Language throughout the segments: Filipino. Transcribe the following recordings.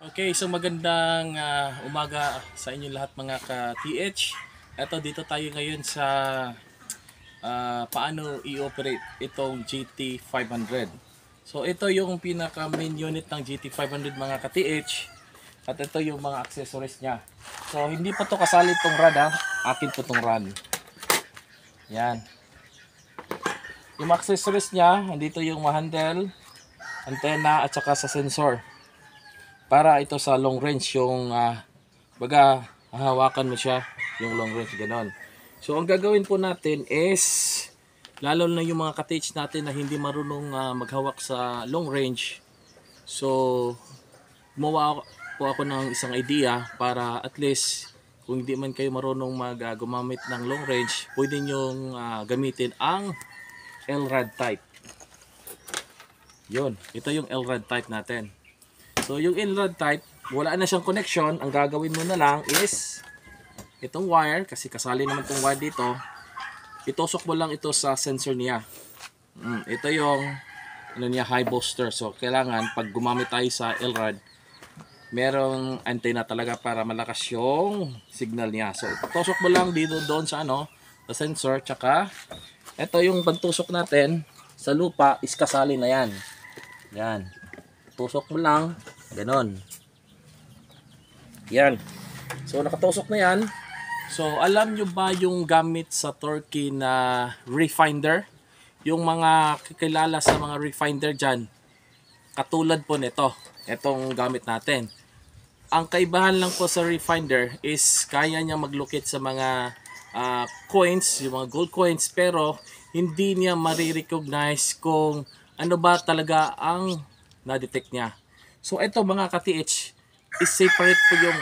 Okay, so magandang umaga sa inyo lahat mga ka-TH. Eto, dito tayo ngayon sa paano i-operate itong GT500. So ito yung pinaka main unit ng GT500 mga ka-TH. At ito yung mga accessories niya. So hindi pa to kasali itong rad ha. Akin po itong rad. Yan. Yung accessories niya, andito yung handle, antenna at saka sa sensor. Para ito sa long range yung baga hahawakan mo siya yung long range ganon. So ang gagawin po natin is lalo na yung mga ka-TH natin na hindi marunong maghawak sa long range. So gumawa po ako ng isang idea para at least kung hindi man kayo marunong gumamit ng long range, pwede nyong gamitin ang LRAD type. Yun, ito yung LRAD type natin. So yung LRAD type, wala na siyang connection. Ang gagawin mo na lang is itong wire, kasi kasali naman itong wire dito, itusok mo lang ito sa sensor niya. Ito yung high booster. So kailangan pag gumamit tayo sa LRAD, merong antenna talaga para malakas yung signal niya. So tusok mo lang dito doon sa sa sensor, tsaka ito yung pagtusok natin sa lupa is kasali na yan. Yan. Tusok mo lang ganon. Yan. So nakatusok na yan. So alam nyo ba yung gamit sa Turkey na refinder? Yung mga kakilala sa mga refinder dyan, katulad po nito, itong gamit natin. Ang kaibahan lang po sa refinder is kaya niya maglocate sa mga coins, yung mga gold coins, pero hindi niya marirecognize kung ano ba talaga ang na-detect niya. So ito mga ka-TH, is separate po yung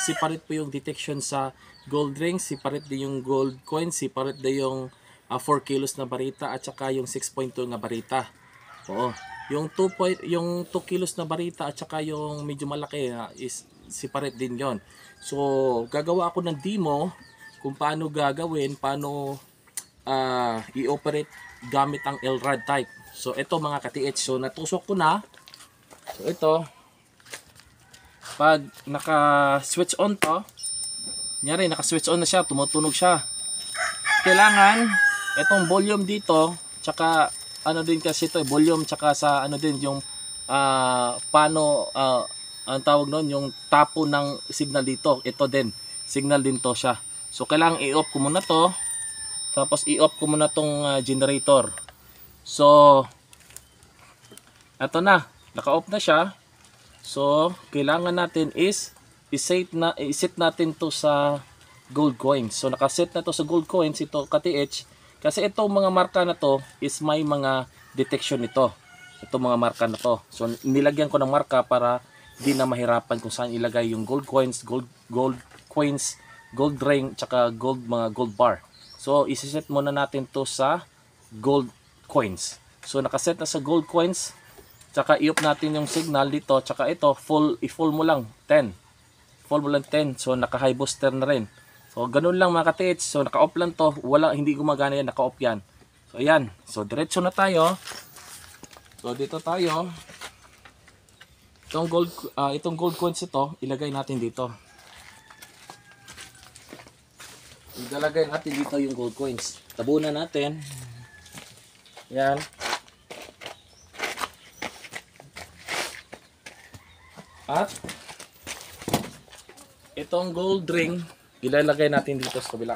separate po yung detection sa gold rings, separate din yung gold coin, separate din yung 4 kilos na barita at saka yung 6.2 na barita. Oo. Yung 2 kilos na barita at saka yung medyo malaki is separate din yon. So gagawa ako ng demo kung paano gagawin, paano i-operate gamit ang LRAD type. So ito mga ka-TH, so natusok ko na. So ito, pag naka-switch on to, nyari naka-switch on na siya, tumutunog siya. Kailangan itong volume dito, tsaka din kasi ito, volume tsaka sa din yung paano ang tawag noon, yung tapo ng signal dito. Ito din, signal din to siya. So kailangan i-off ko muna to, tapos i-off ko muna tong generator. So ito na, naka-off na siya. So kailangan natin is i-set natin to sa gold coins. So naka-set na to sa gold coins ito ka-TH, kasi itong mga marka na to is may mga detection nito. Itong mga marka na to. So nilagyan ko ng marka para di na mahirapan kung saan ilagay yung gold coins, gold coins, gold ring, tsaka mga gold bar. So i-set muna natin to sa gold coins. So naka-set na sa gold coins. Tsaka i-off natin yung signal dito, tsaka ito i-full mo lang 10. Full mo lang 10. So naka-high booster na rin. So ganun lang mga ka-TH. So naka-off lang to, hindi gumagana yan, naka-off yan. So ayan. So diretso na tayo. So dito tayo. Itong gold coins ito, ilagay natin dito. Ilalagay natin dito yung gold coins. Tabunan natin. Yan. At itong gold ring, ilalagay natin dito sa kabila.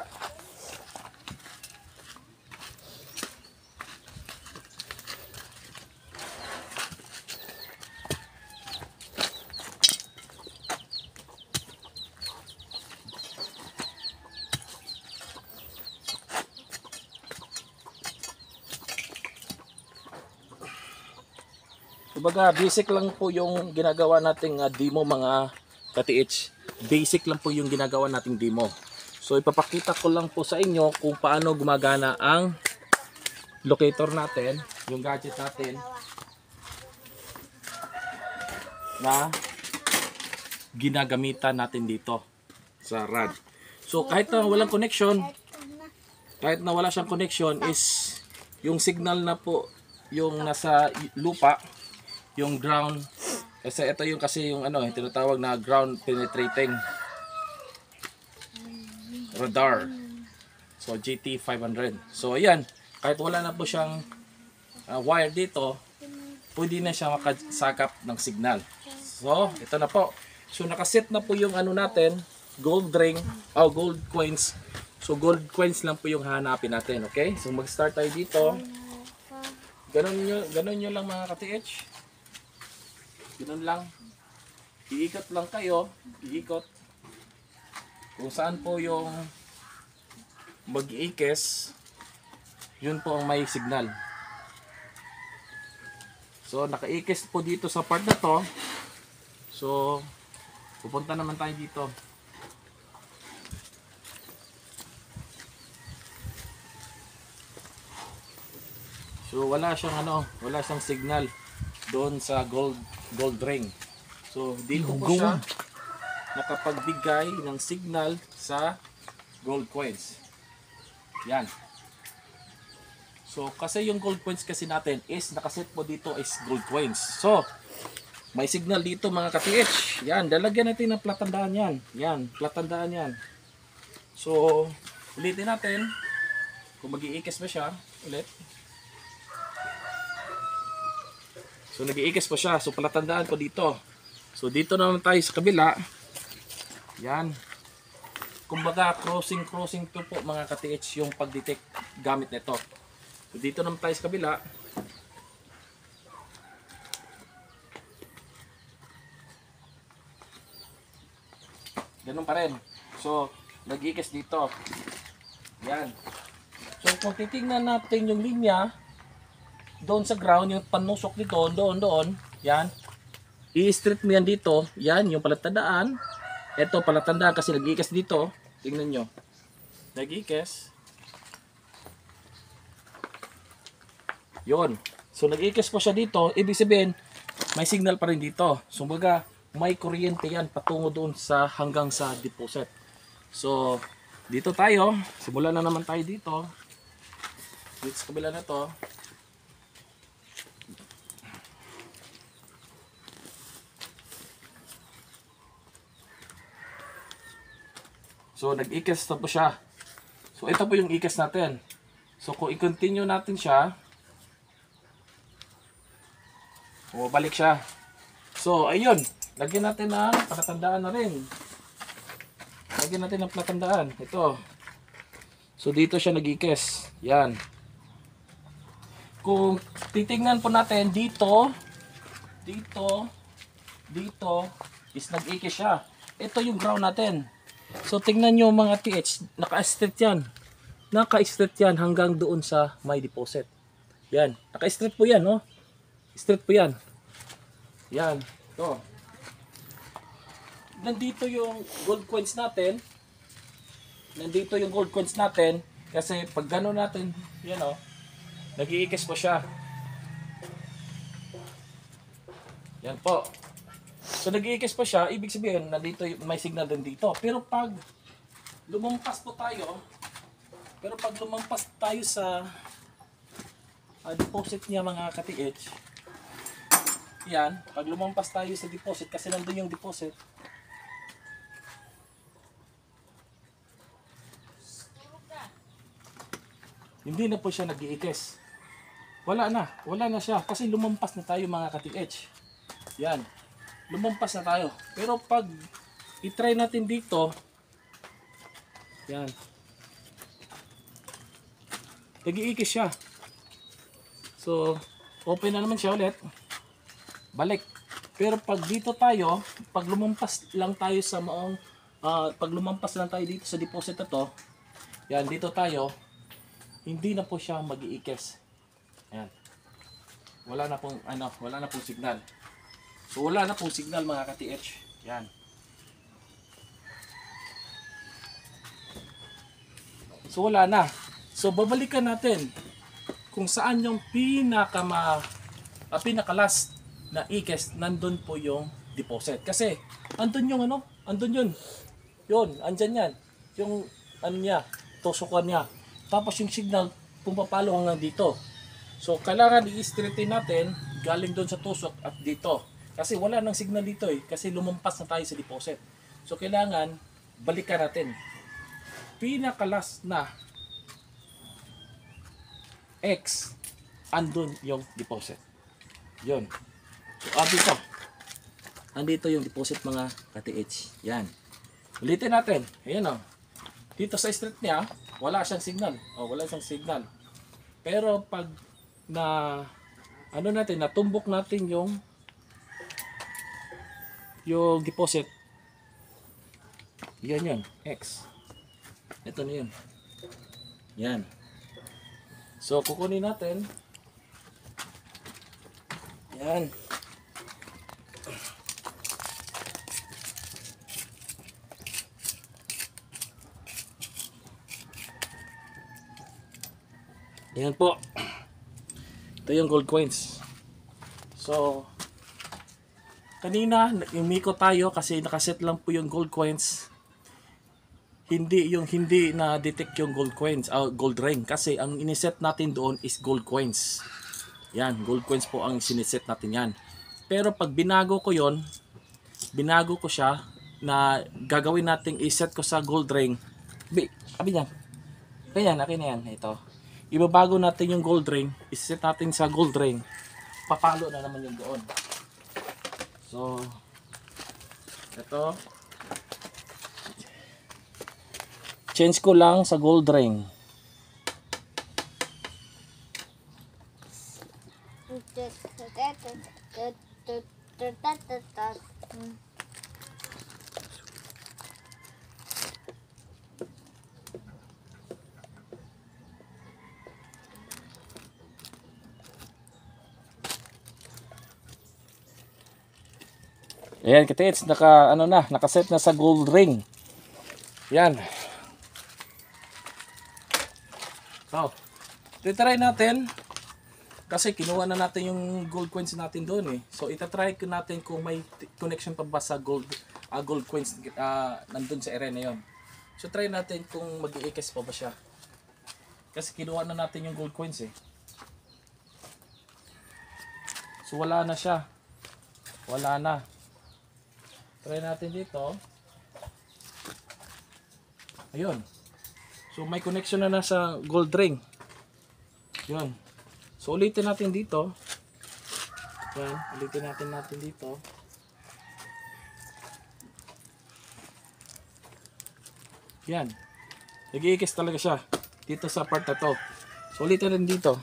Kumbaga, basic lang po yung ginagawa nating demo mga ka-TH. Basic lang po yung ginagawa nating demo. So ipapakita ko lang po sa inyo kung paano gumagana ang locator natin, yung gadget natin na ginagamitan natin dito sa rad. So kahit na walang connection, kahit na wala siyang connection, is yung signal na po yung nasa lupa, yung ground Kasi ito yung yung tinatawag na ground penetrating radar. So GT500. So ayan, kahit wala na po siyang wire dito, pwede na siya makasakap ng signal. So ito na po. So nakaset na po yung natin, gold ring, gold coins. So gold coins lang po yung hanapin natin, okay? So mag-start tayo dito. Ganun nyo lang mga ka-TH. Ganun lang. Iikot lang kayo, iikot. Kung saan po yung mag-iikis, yun po ang may signal. So nakaikis po dito sa part na to. So pupunta naman tayo dito. So wala siyang signal doon sa gold ring. So dito po siya nakapagbigay ng signal sa gold coins. Yan. So kasi yung gold coins kasi natin is nakaset po dito is gold coins. So may signal dito mga ka-TH. Yan, lalagyan natin ng platandaan yan. Yan, platandaan yan. So ulitin natin kung mag-iikis ba siya ulit. So nag-iikis pa siya. So palatandaan ko dito. So dito naman tayo sa kabila. Yan. Kumbaga crossing to po mga ka-TH yung pag-detect gamit nito. So dito naman tayo sa kabila. Ganun pa rin. So nag-iikis dito. Yan. So kung titingnan natin yung linya doon sa ground, yung panusok dito, doon, yan. I-straight mo yan dito, yan, yung palatandaan. Ito, palatandaan kasi nag-iikis dito. Tingnan nyo. Nag-iikis. Yun. So, nag-iikis po siya dito. Ibig sabihin, may signal pa rin dito. So, baga, may kuryente yan patungo doon hanggang sa deposit. So, dito tayo. Simulan na naman tayo dito. Dito sa kabila na to. So nag-ikis na po siya. So ito po yung ikis natin. So kung i-continue natin siya, bumabalik siya. So ayun, lagyan natin ng palatandaan na rin. Lagyan natin ng palatandaan. Ito. So dito siya nag-ikis. Yan. Kung titingnan po natin dito is nag-ikis siya. Ito yung ground natin. So tingnan nyo mga TH, naka-straight yan. Naka-straight yan hanggang doon sa may deposit. Yan, naka-straight po yan, no? Straight po yan. Yan, ito. Nandito yung gold coins natin. Kasi pag gano'n natin, yan o, nag-iikis po siya. Yan po. So nag-iikis pa siya, ibig sabihin nandito may signal din dito. Pero pag lumampas tayo sa deposit niya mga ka-TH, yan, pag lumampas tayo sa deposit kasi nandun yung deposit, hindi na po siya nag-iikis. Wala na siya kasi lumampas na tayo mga ka-TH. Yan. Lumampas na tayo. Pero pag i-try natin dito, yan. Nag-iikis siya. So, open na naman siya ulit. Balik. Pero pag dito tayo, pag lumampas lang tayo dito sa deposit na to, yan, dito tayo, hindi na po siya mag-iikis. Yan. Wala na pong signal. So wala na pong signal mga ka-TH. Yan. So wala na. So babalikan natin kung saan yung pinaka-last na ikis, nandun po yung deposit. Kasi andun yung andun yun. Yun, andyan yan. Yung tusukan niya. Tapos yung signal pumapalo hanggang dito. So kailangan i-straighten natin galing doon sa tusok at dito. Kasi wala nang signal dito eh. Kasi lumampas na tayo sa deposit. So kailangan balikan natin. Pinaka-last na X, andun yung deposit. Yun. So dito. Andito yung deposit mga ka-TH. Yan. Ulitin natin. Ayan o. Dito sa street niya, wala siyang signal. Wala siyang signal. Pero pag natumbok natin yung deposit. Yan yun. X. Ito na yun. Yan. So, kukunin natin. Yan. Yan po. Ito yung gold coins. So, kanina, umiko tayo kasi nakaset lang po yung gold coins. Hindi na-detect yung gold coins, gold ring. Kasi ang iniset natin doon is gold coins. Yan, gold coins po ang siniset natin yan. Pero pag binago ko siya na gagawin nating iset ko sa gold ring. Abi niyan. Ganyan, akin na yan. Ito. Ibabago natin yung gold ring, iset natin sa gold ring. Papalo na naman yung doon. So, ito. Change ko lang sa gold ring. Ayan, kitits, nakaset na sa gold ring. Yan. So, titry natin kasi kinuha na natin yung gold coins natin doon eh. So, itatry ko natin kung may connection pa ba sa gold coins nandun sa area na yun. So, try natin kung mag-i-ekes pa ba siya. Kasi kinuha na natin yung gold coins eh. So, wala na siya. Wala na. Try natin dito. Ayun. So may connection na sa gold ring. Yun. So ulitin natin dito. Yan. Ulitin natin dito. Yan. Nag-iikis talaga siya. Dito sa part na to. So ulitin rin dito.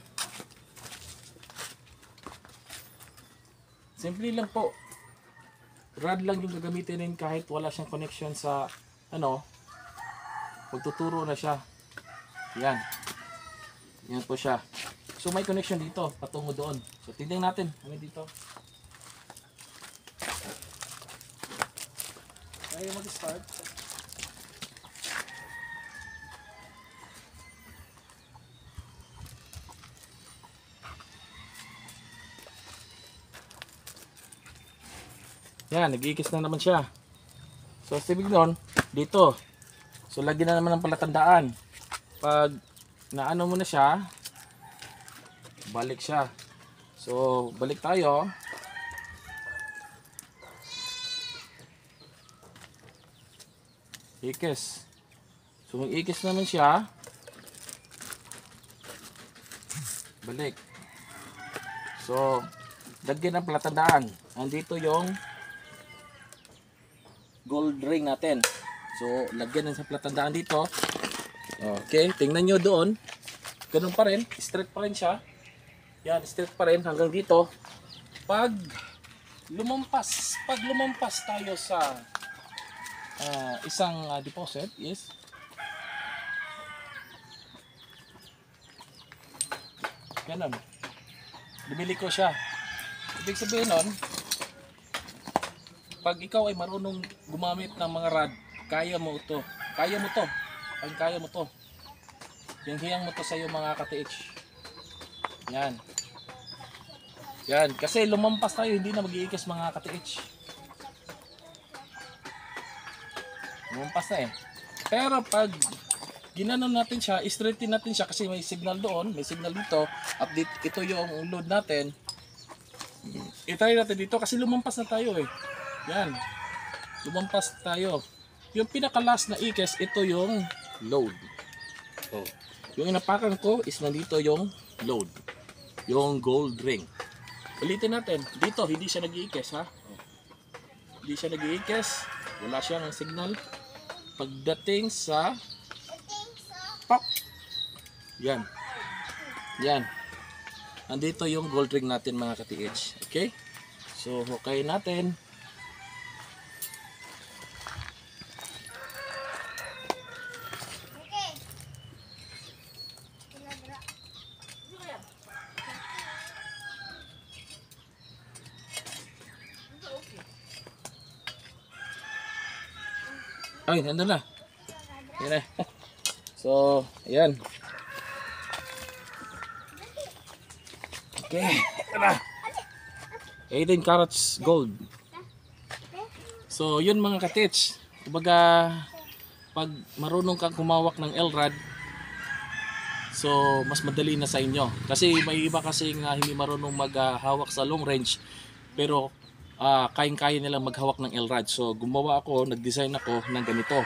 Simple lang po. Rod lang yung gagamitin rin kahit wala siyang connection sa magtuturo na siya. Yan. Yan po siya. So may connection dito patungo doon. So tingnan natin ano dito. Tayo mag-start. Yan, nag-iikis na naman siya. So, sabi nun, dito. So, lagyan na naman ng palatandaan. Pag naano mo na siya, balik siya. So, balik tayo. Ikis. So, mag-ikis naman siya. Balik. So, lagyan ng palatandaan. Andito yung gold ring natin. So, lagyan ng sa palatandaan dito. Okay, tingnan nyo doon. Ganun pa rin. Straight pa rin siya. Yan, straight pa rin hanggang dito. Pag lumampas tayo sa isang deposit is ganun. Bibili ko siya. Ibig sabihin nun, pag ikaw ay marunong gumamit ng mga rod, kaya mo to. Kaya mo to. Pag kaya mo to. Yung hiyang mo to sa iyo mga ka-TH. Yan. Yan. Kasi lumampas tayo, hindi na mag-iikis mga ka-TH. Lumampas na eh. Pero pag ginanon natin siya, straighten natin siya kasi may signal doon, may signal dito, update ito yung load natin. I-try natin dito kasi lumampas na tayo eh. Yan. Lumampas tayo. Yung pinaka-last na ikes, ito yung load. Oh. Yung inapakan ko is nandito yung load. Yung gold ring. Ulitin natin. Dito, hindi siya nag-iikes ha. Oh. Hindi siya nag-iikes. Wala siyang signal. Pagdating sa pop. Yan. Yan. Andito yung gold ring natin mga ka-TH. Okay? So, hukay natin. Ay, nandun na. Yan na. So, ayan. Okay. Ito na. 18 carats gold. So, yun mga katits. Kumbaga, pag marunong kang kumawak ng L-rod, so, mas madali na sa inyo. Kasi may iba kasi nga hindi marunong maghawak sa long range, pero kayang-kaya nilang maghawak ng L-rod. So, gumawa ako, nag-design ako ng ganito.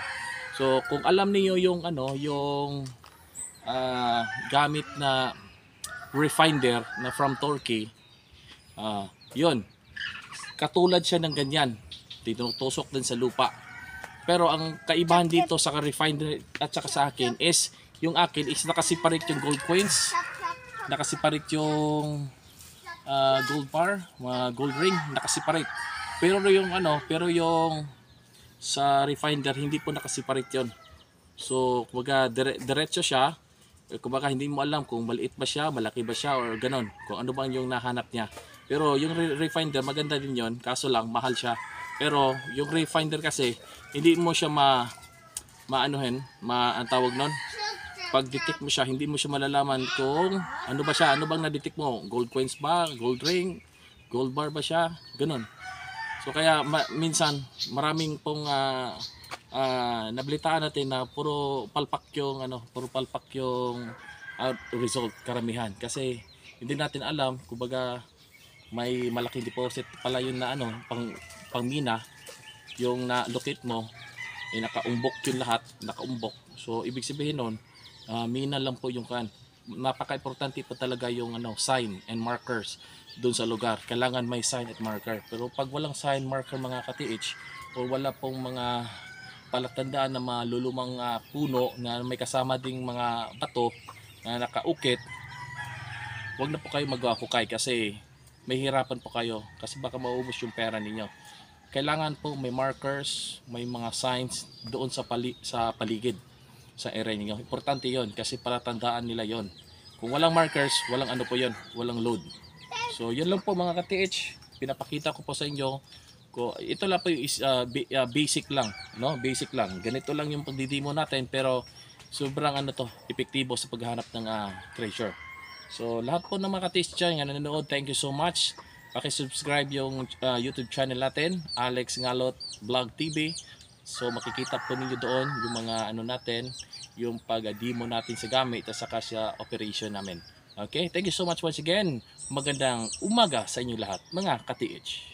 So, kung alam niyo yung yung gamit na refinder na from Turkey, yun, katulad siya ng ganyan, tinutusok din sa lupa. Pero ang kaibahan dito sa refinder at saka sa akin is, yung akin is nakasiparate yung gold coins, nakasiparate yung gold bar, gold ring, nakasiparate. Pero yung sa refinder hindi po nakasiparate yon. So kumbaga diretso siya. Kumbaga hindi mo alam kung maliit ba siya, malaki ba siya, or ganon, kung ano bang yung nahanap niya. Pero yung refinder maganda din yon, kaso lang mahal siya. Pero yung refinder kasi hindi mo siya ang tawag nun, pag detect mo siya hindi mo siya malalaman kung ano ba siya, ano bang na-detect mo, gold coins ba, gold ring, gold bar ba siya, ganon. So kaya minsan maraming pong nabalitaan natin na puro palpak yung result karamihan, kasi hindi natin alam, kumbaga may malaking deposit pala yun na pang mina, yung na-locate mo nakaumbok yun lahat, nakaumbok. So ibig sabihin nun, mina lang po yung kan. Napaka-importante po talaga yung sign and markers doon sa lugar. Kailangan may sign at marker. Pero pag walang sign, marker mga ka-TH, o wala pong mga palatandaan na malulumang puno na may kasama ding mga bato na nakaukit, wag na po kayo mag-hukay kasi may hirapan po kayo, kasi baka maubos yung pera ninyo. Kailangan po may markers, may mga signs doon sa paligid sa area niyo. Importante yon kasi palatandaan nila yon. Kung walang markers, walang yon, walang load. So yun lang po mga ka-TH, pinapakita ko po sa inyo. Ito lang po yung basic lang, no? Basic lang. Ganito lang yung pagdidemo natin, pero sobrang epektibo sa paghahanap ng treasure. So lahat po ng mga ka-TH dyan na nanonood, thank you so much. Paki-subscribe yung YouTube channel natin, Alex Ngalot Vlog TV. So makikita po ninyo doon yung mga natin, yung pag-demo natin sa gamit at saka sa operation namin. Okay, thank you so much once again. Magandang umaga sa inyo lahat mga ka-TH.